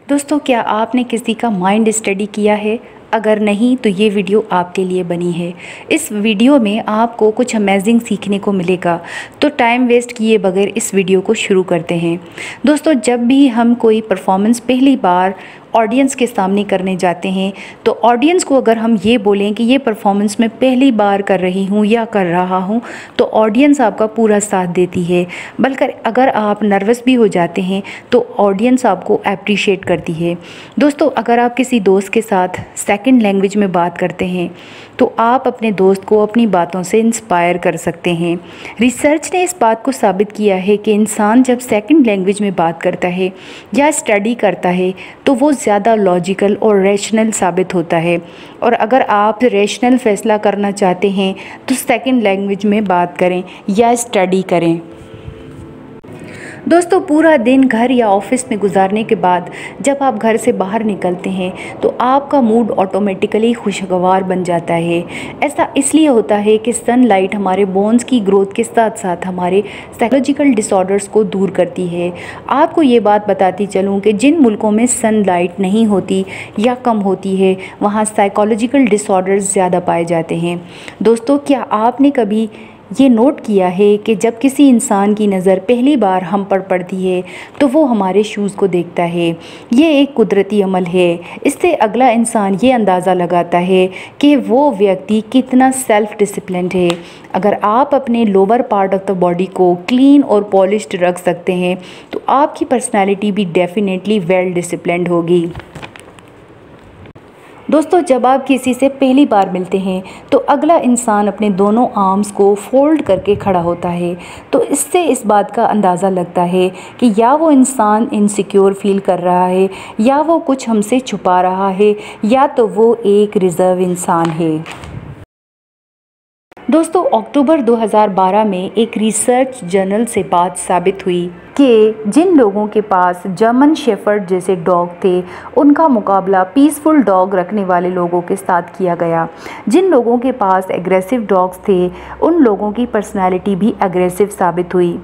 दोस्तों, क्या आपने किसी का माइंड स्टडी किया है? अगर नहीं तो ये वीडियो आपके लिए बनी है। इस वीडियो में आपको कुछ अमेजिंग सीखने को मिलेगा। तो टाइम वेस्ट किए बगैर इस वीडियो को शुरू करते हैं। दोस्तों, जब भी हम कोई परफॉर्मेंस पहली बार ऑडियंस के सामने करने जाते हैं तो ऑडियंस को अगर हम ये बोलें कि ये परफॉर्मेंस मैं पहली बार कर रही हूँ या कर रहा हूँ तो ऑडियंस आपका पूरा साथ देती है। बल्कि अगर आप नर्वस भी हो जाते हैं तो ऑडियंस आपको अप्रिशिएट करती है। दोस्तों, अगर आप किसी दोस्त के साथ सेकंड लैंग्वेज में बात करते हैं तो आप अपने दोस्त को अपनी बातों से इंस्पायर कर सकते हैं। रिसर्च ने इस बात को साबित किया है कि इंसान जब सेकंड लैंग्वेज में बात करता है या स्टडी करता है तो वो ज़्यादा लॉजिकल और रैशनल साबित होता है। और अगर आप रैशनल फैसला करना चाहते हैं तो सेकंड लैंग्वेज में बात करें या स्टडी करें। दोस्तों, पूरा दिन घर या ऑफिस में गुजारने के बाद जब आप घर से बाहर निकलते हैं तो आपका मूड ऑटोमेटिकली खुशगवार बन जाता है। ऐसा इसलिए होता है कि सनलाइट हमारे बोन्स की ग्रोथ के साथ साथ हमारे साइकोलॉजिकल डिसऑर्डर्स को दूर करती है। आपको ये बात बताती चलूँ कि जिन मुल्कों में सनलाइट नहीं होती या कम होती है वहाँ साइकोलॉजिकल डिसऑर्डर्स ज़्यादा पाए जाते हैं। दोस्तों, क्या आपने कभी ये नोट किया है कि जब किसी इंसान की नज़र पहली बार हम पर पड़ती है तो वो हमारे शूज़ को देखता है। ये एक कुदरती अमल है। इससे अगला इंसान ये अंदाज़ा लगाता है कि वो व्यक्ति कितना सेल्फ डिसिप्लिन्ड है। अगर आप अपने lower part of the body को क्लीन और पॉलिश्ड रख सकते हैं तो आपकी पर्सनैलिटी भी डेफिनेटली वेल डिसिप्लिन्ड होगी। दोस्तों, जब आप किसी से पहली बार मिलते हैं तो अगला इंसान अपने दोनों आर्म्स को फोल्ड करके खड़ा होता है। तो इससे इस बात का अंदाज़ा लगता है कि या वो इंसान इनसिक्योर फील कर रहा है या वो कुछ हमसे छुपा रहा है या तो वो एक रिज़र्व इंसान है। दोस्तों, अक्टूबर 2012 में एक रिसर्च जर्नल से बात साबित हुई कि जिन लोगों के पास जर्मन शेफर्ड जैसे डॉग थे उनका मुकाबला पीसफुल डॉग रखने वाले लोगों के साथ किया गया। जिन लोगों के पास एग्रेसिव डॉग्स थे उन लोगों की पर्सनैलिटी भी एग्रेसिव साबित हुई।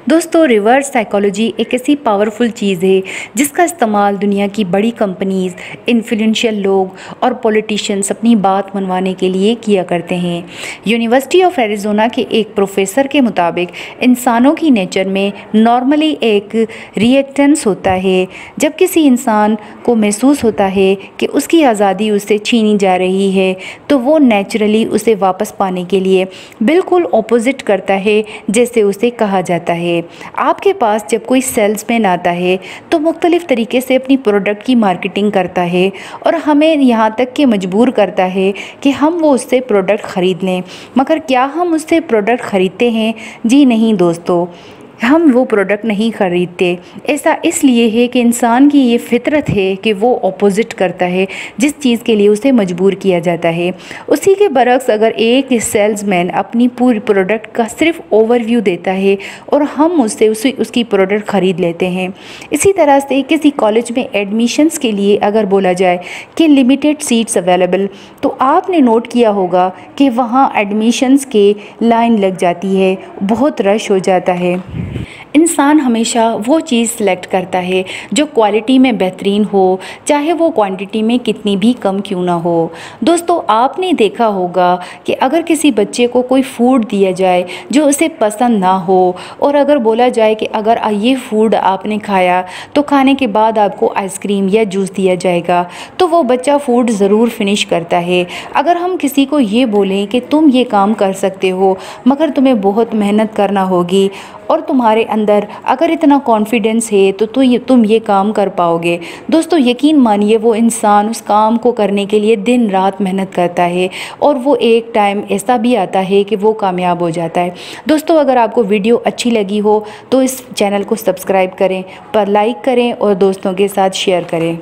दोस्तों, रिवर्स साइकोलॉजी एक ऐसी पावरफुल चीज़ है जिसका इस्तेमाल दुनिया की बड़ी कंपनीज़, इन्फ्लुएंशियल लोग और पॉलिटिशियंस अपनी बात मनवाने के लिए किया करते हैं। यूनिवर्सिटी ऑफ एरिज़ोना के एक प्रोफेसर के मुताबिक इंसानों की नेचर में नॉर्मली एक रिएक्टेंस होता है। जब किसी इंसान को महसूस होता है कि उसकी आज़ादी उससे छीनी जा रही है तो वो नेचुरली उसे वापस पाने के लिए बिल्कुल ऑपोजिट करता है जैसे उसे कहा जाता है। आपके पास जब कोई सेल्समैन आता है तो मुख्तलिफ़ तरीके से अपनी प्रोडक्ट की मार्केटिंग करता है और हमें यहाँ तक कि मजबूर करता है कि हम वो उससे प्रोडक्ट ख़रीद लें। मगर क्या हम उससे प्रोडक्ट ख़रीदते हैं? जी नहीं दोस्तों, हम वो प्रोडक्ट नहीं ख़रीदते। ऐसा इसलिए है कि इंसान की ये फितरत है कि वो ऑपोजिट करता है जिस चीज़ के लिए उसे मजबूर किया जाता है। उसी के बरक्स अगर एक सेल्समैन अपनी पूरी प्रोडक्ट का सिर्फ ओवरव्यू देता है और हम उससे उसकी प्रोडक्ट ख़रीद लेते हैं। इसी तरह से किसी कॉलेज में एडमिशन्स के लिए अगर बोला जाए कि लिमिटेड सीट्स अवेलेबल तो आपने नोट किया होगा कि वहाँ एडमिशन्स के लाइन लग जाती है, बहुत रश हो जाता है। इंसान हमेशा वो चीज़ सेलेक्ट करता है जो क्वालिटी में बेहतरीन हो, चाहे वो क्वांटिटी में कितनी भी कम क्यों ना हो। दोस्तों, आपने देखा होगा कि अगर किसी बच्चे को कोई फूड दिया जाए जो उसे पसंद ना हो और अगर बोला जाए कि अगर ये फूड आपने खाया तो खाने के बाद आपको आइसक्रीम या जूस दिया जाएगा तो वो बच्चा फूड ज़रूर फिनिश करता है। अगर हम किसी को ये बोलें कि तुम ये काम कर सकते हो मगर तुम्हें बहुत मेहनत करना होगी और तुम्हारे अंदर अगर इतना कॉन्फिडेंस है तो तुम ये काम कर पाओगे, दोस्तों यकीन मानिए वो इंसान उस काम को करने के लिए दिन रात मेहनत करता है और वो एक टाइम ऐसा भी आता है कि वो कामयाब हो जाता है। दोस्तों, अगर आपको वीडियो अच्छी लगी हो तो इस चैनल को सब्सक्राइब करें, पर लाइक करें और दोस्तों के साथ शेयर करें।